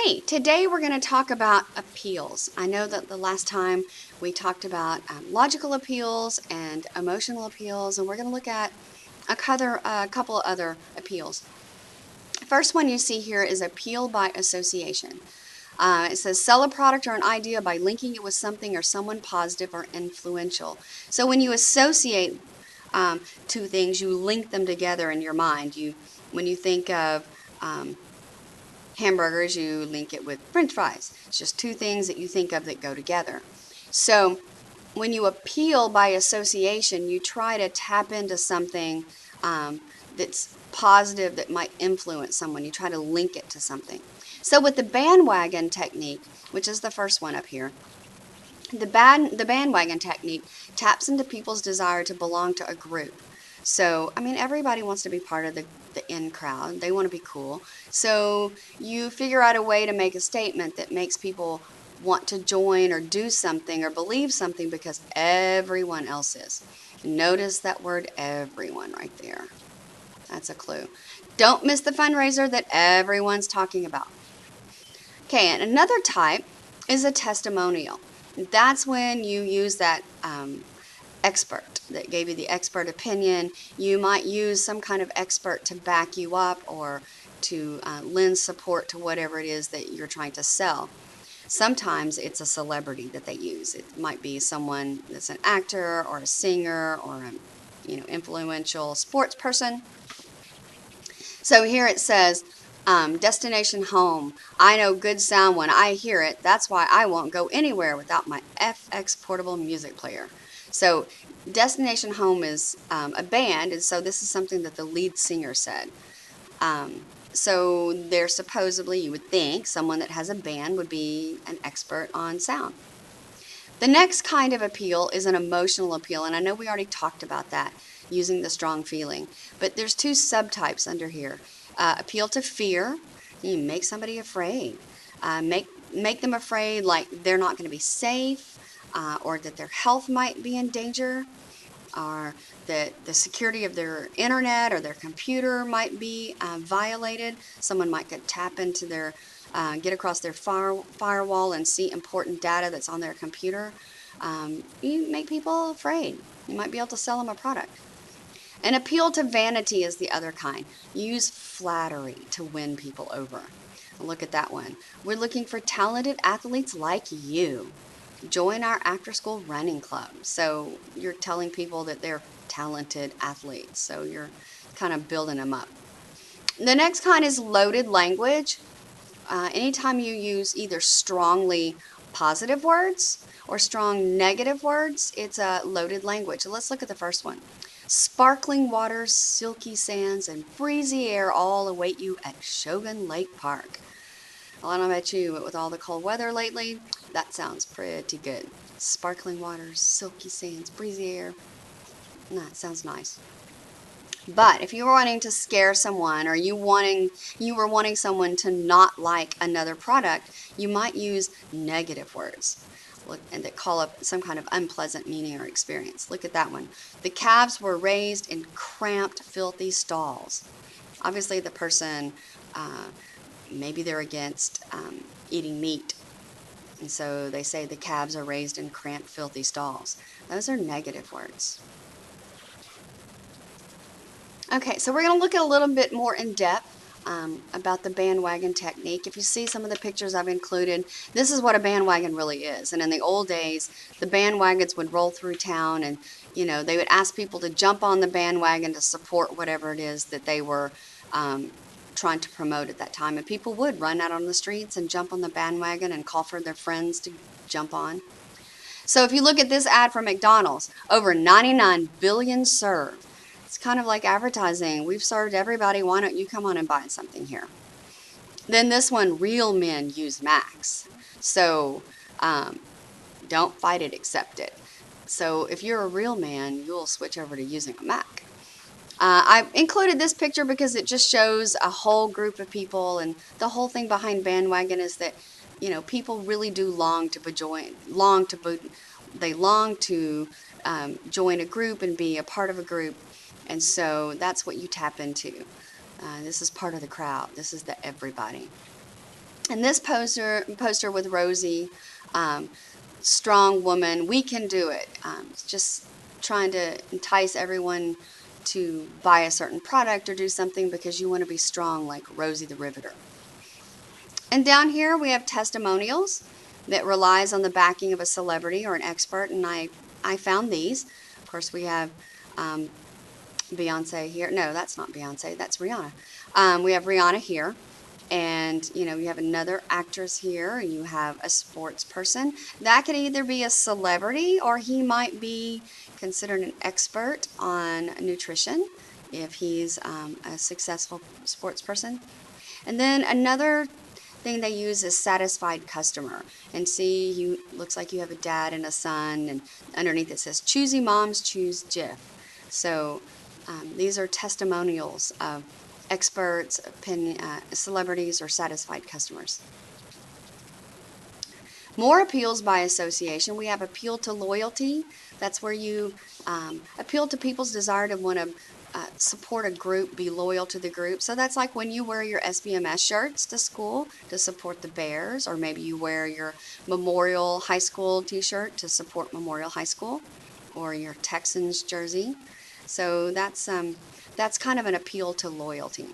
Hey, today we're going to talk about appeals. I know that the last time we talked about logical appeals and emotional appeals, and we're going to look at a couple of other appeals. First one you see here is appeal by association. It says sell a product or an idea by linking it with something or someone positive or influential. So when you associate two things, you link them together in your mind. When you think of hamburgers, you link it with french fries. It's just two things that you think of that go together. So when you appeal by association, you try to tap into something that's positive that might influence someone. You try to link it to something. So with the bandwagon technique, which is the first one up here, the bandwagon technique taps into people's desire to belong to a group. So, I mean, everybody wants to be part of the in crowd. They want to be cool. So you figure out a way to make a statement that makes people want to join or do something or believe something because everyone else is. Notice that word everyone right there. That's a clue. Don't miss the fundraiser that everyone's talking about. Okay, and another type is a testimonial. That's when you use that expert that gave you the expert opinion. You might use some kind of expert to back you up or to lend support to whatever it is that you're trying to sell. Sometimes it's a celebrity that they use. It might be someone that's an actor or a singer or a influential sports person. So here it says, destination home. I know good sound when I hear it. That's why I won't go anywhere without my FX portable music player. So destination home is a band, and so this is something that the lead singer said. So they're supposedly, you would think, someone that has a band would be an expert on sound. The next kind of appeal is an emotional appeal, and I know we already talked about that, using the strong feeling. But there's two subtypes under here. Appeal to fear. You make somebody afraid. Make them afraid like they're not going to be safe, or that their health might be in danger, or that the security of their internet or their computer might be violated. Someone might tap into their, get across their firewall and see important data that's on their computer. You make people afraid. You might be able to sell them a product. An appeal to vanity is the other kind. Use flattery to win people over. Look at that one. We're looking for talented athletes like you. Join our after school running club. So you're telling people that they're talented athletes. So you're kind of building them up. The next kind is loaded language. Anytime you use either strongly positive words or strong negative words, it's a loaded language. So let's look at the first one. Sparkling waters, silky sands, and breezy air all await you at Shogun Lake Park. Well, I don't know about you, but with all the cold weather lately, that sounds pretty good. Sparkling waters, silky sands, breezy air. That sounds nice. But if you were wanting to scare someone or you were wanting someone to not like another product, you might use negative words and that call up some kind of unpleasant meaning or experience. Look at that one. The calves were raised in cramped, filthy stalls. Obviously, the person, maybe they're against eating meat. And so they say the calves are raised in cramped, filthy stalls. Those are negative words. Okay, so we're going to look at a little bit more in depth about the bandwagon technique. If you see some of the pictures I've included, this is what a bandwagon really is. And in the old days, the bandwagons would roll through town and, they would ask people to jump on the bandwagon to support whatever it is that they were trying to promote at that time. And people would run out on the streets and jump on the bandwagon and call for their friends to jump on. So if you look at this ad for McDonald's, over 99 billion served. It's kind of like advertising. We've served everybody. Why don't you come on and buy something here? Then this one, real men use Macs. So don't fight it, accept it. So if you're a real man, you'll switch over to using a Mac. I included this picture because it just shows a whole group of people, and the whole thing behind bandwagon is that, people really do long to join a group and be a part of a group, and so that's what you tap into. This is part of the crowd. This is the everybody. And this poster with Rosie, um, strong woman, we can do it. Just trying to entice everyone to buy a certain product or do something because you want to be strong like Rosie the Riveter. And down here we have testimonials that relies on the backing of a celebrity or an expert, and I found these. Of course, we have Beyonce here. No, that's not Beyonce. That's Rihanna. We have Rihanna here. And, you have another actress here. You have a sports person. That could either be a celebrity or he might be considered an expert on nutrition if he's a successful sports person. And then another thing they use is satisfied customer. And see, you looks like you have a dad and a son, and underneath it says, choosy moms choose Jif. So these are testimonials of experts, celebrities, or satisfied customers. More appeals by association. We have appeal to loyalty. That's where you appeal to people's desire to want to support a group, be loyal to the group. So that's like when you wear your SBMS shirts to school to support the Bears, or maybe you wear your Memorial High School t-shirt to support Memorial High School, or your Texans jersey. So that's kind of an appeal to loyalty.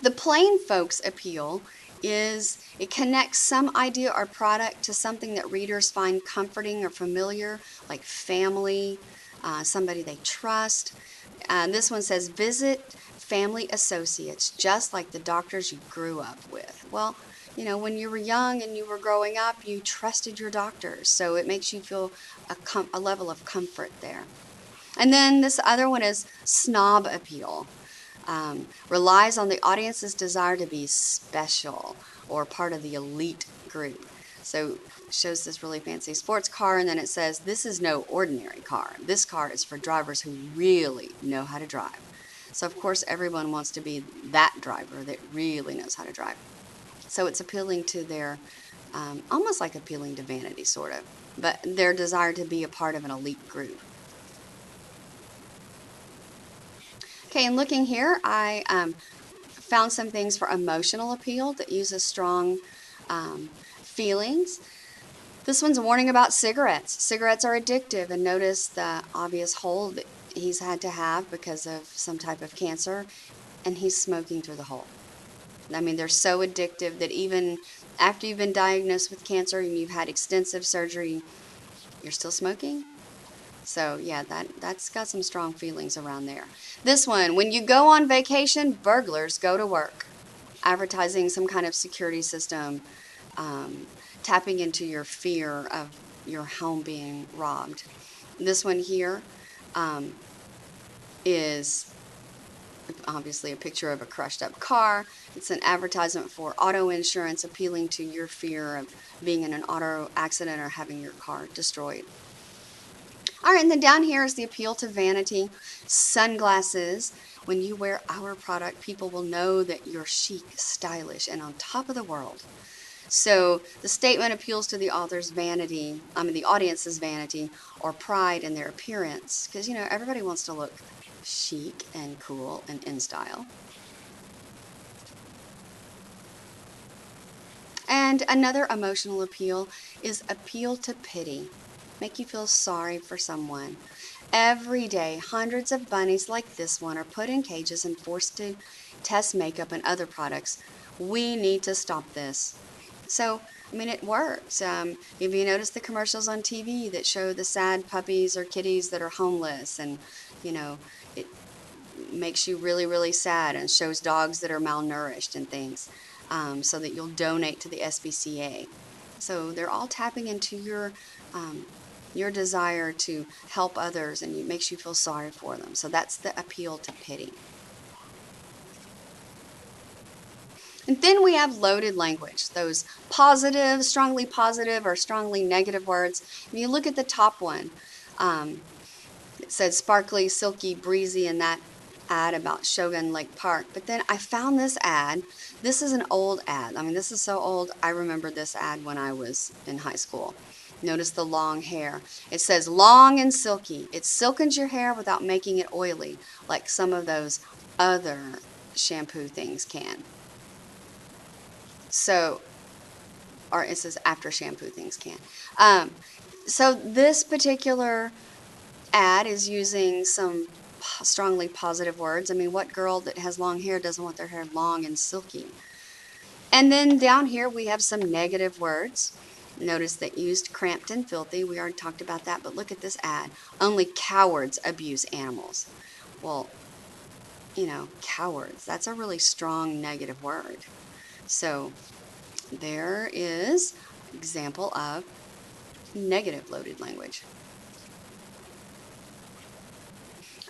The plain folks appeal is it connects some idea or product to something that readers find comforting or familiar, like family, somebody they trust. This one says, visit family associates, just like the doctors you grew up with. Well, when you were young and you were growing up, you trusted your doctors, so it makes you feel a level of comfort there. And then this other one is snob appeal. Relies on the audience's desire to be special or part of the elite group. So it shows this really fancy sports car, and then it says, this is no ordinary car. This car is for drivers who really know how to drive. So of course everyone wants to be that driver that really knows how to drive. So it's appealing to their, almost like appealing to vanity, sort of, but their desire to be a part of an elite group. Okay, and looking here, I found some things for emotional appeal that uses strong feelings. This one's a warning about cigarettes. Cigarettes are addictive, and notice the obvious hole that he's had to have because of some type of cancer, and he's smoking through the hole. I mean, they're so addictive that even after you've been diagnosed with cancer and you've had extensive surgery, you're still smoking? So yeah, that's got some strong feelings around there. This one, when you go on vacation, burglars go to work. Advertising some kind of security system, tapping into your fear of your home being robbed. This one here is obviously a picture of a crushed up car. It's an advertisement for auto insurance, appealing to your fear of being in an auto accident or having your car destroyed. All right, and then down here is the appeal to vanity. Sunglasses. When you wear our product, people will know that you're chic, stylish, and on top of the world. So the statement appeals to the author's vanity, the audience's vanity or pride in their appearance, because everybody wants to look chic and cool and in style. And another emotional appeal is appeal to pity. Make you feel sorry for someone. Every day, hundreds of bunnies like this one are put in cages and forced to test makeup and other products. We need to stop this. So, it works. If you notice the commercials on TV that show the sad puppies or kitties that are homeless, and, it makes you really, really sad, and shows dogs that are malnourished and things, so that you'll donate to the SPCA. So they're all tapping into your desire to help others, and it makes you feel sorry for them. So that's the appeal to pity. And then we have loaded language, those positive, strongly positive or strongly negative words. If you look at the top one, it said sparkly, silky, breezy in that ad about Shogun Lake Park. But then I found this ad. This is an old ad. This is so old. I remember this ad when I was in high school. Notice the long hair. It says long and silky. It silkens your hair without making it oily, like some of those other shampoo things can. So, or it says after shampoo things can. So this particular ad is using some strongly positive words. I mean, what girl that has long hair doesn't want their hair long and silky? And then down here we have some negative words. Notice that used cramped and filthy. We already talked about that, but look at this ad. Only cowards abuse animals. Well, you know, cowards, that's a really strong negative word. So there is example of negative loaded language.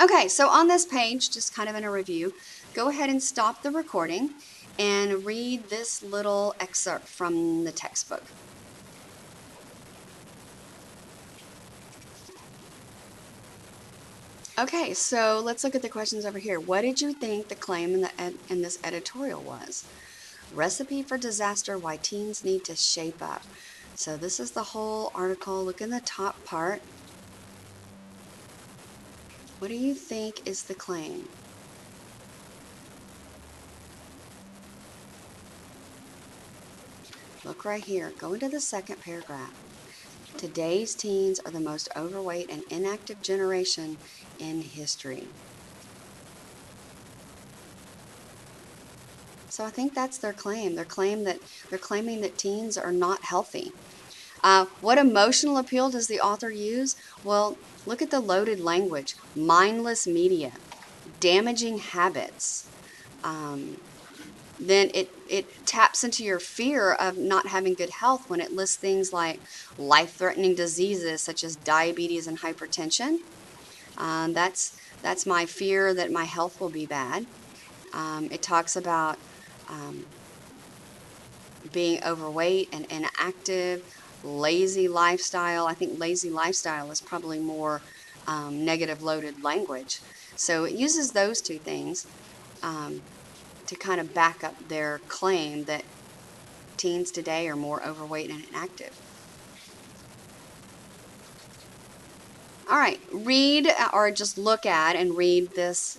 Okay, so on this page, just kind of in a review, go ahead and stop the recording and read this little excerpt from the textbook. Okay, so let's look at the questions over here. What did you think the claim in this editorial was? Recipe for disaster, why teens need to shape up. So this is the whole article. Look in the top part. What do you think is the claim? Look right here. Go into the second paragraph. Today's teens are the most overweight and inactive generation in history. So I think that's their claim. They're claiming that teens are not healthy. What emotional appeal does the author use? Well, look at the loaded language. Mindless media, damaging habits. Then it taps into your fear of not having good health when it lists things like life-threatening diseases such as diabetes and hypertension. That's my fear that my health will be bad. It talks about being overweight and inactive, lazy lifestyle. I think lazy lifestyle is probably more negative loaded language. So it uses those two things to kind of back up their claim that teens today are more overweight and inactive. All right, read or just look at and read this.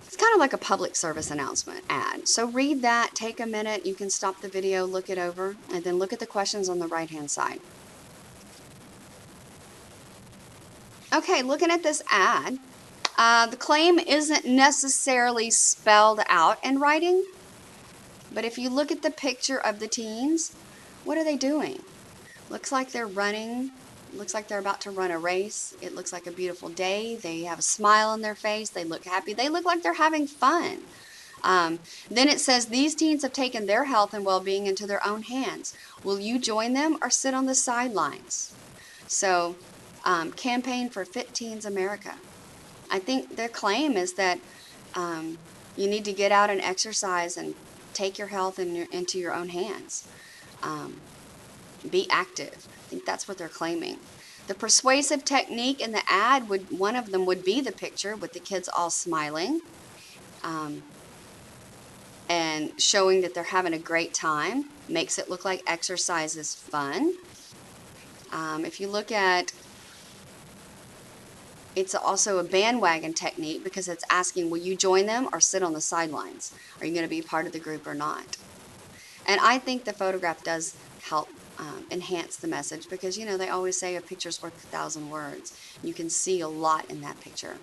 It's kind of like a public service announcement ad. So read that, take a minute, you can stop the video, look it over, and then look at the questions on the right-hand side. Okay, looking at this ad, the claim isn't necessarily spelled out in writing, but if you look at the picture of the teens, what are they doing? Looks like they're running. Looks like they're about to run a race. It looks like a beautiful day. They have a smile on their face. They look happy. They look like they're having fun. Then it says, these teens have taken their health and well-being into their own hands. Will you join them or sit on the sidelines? So, Campaign for Fit Teens America. I think their claim is that you need to get out and exercise and take your health into your own hands. Be active. I think that's what they're claiming. The persuasive technique in the ad, one of them would be the picture with the kids all smiling and showing that they're having a great time. Makes it look like exercise is fun. If you look at, it's also a bandwagon technique because it's asking, will you join them or sit on the sidelines? Are you going to be part of the group or not? And I think the photograph does help enhance the message because, you know, they always say a picture's worth 1,000 words. You can see a lot in that picture.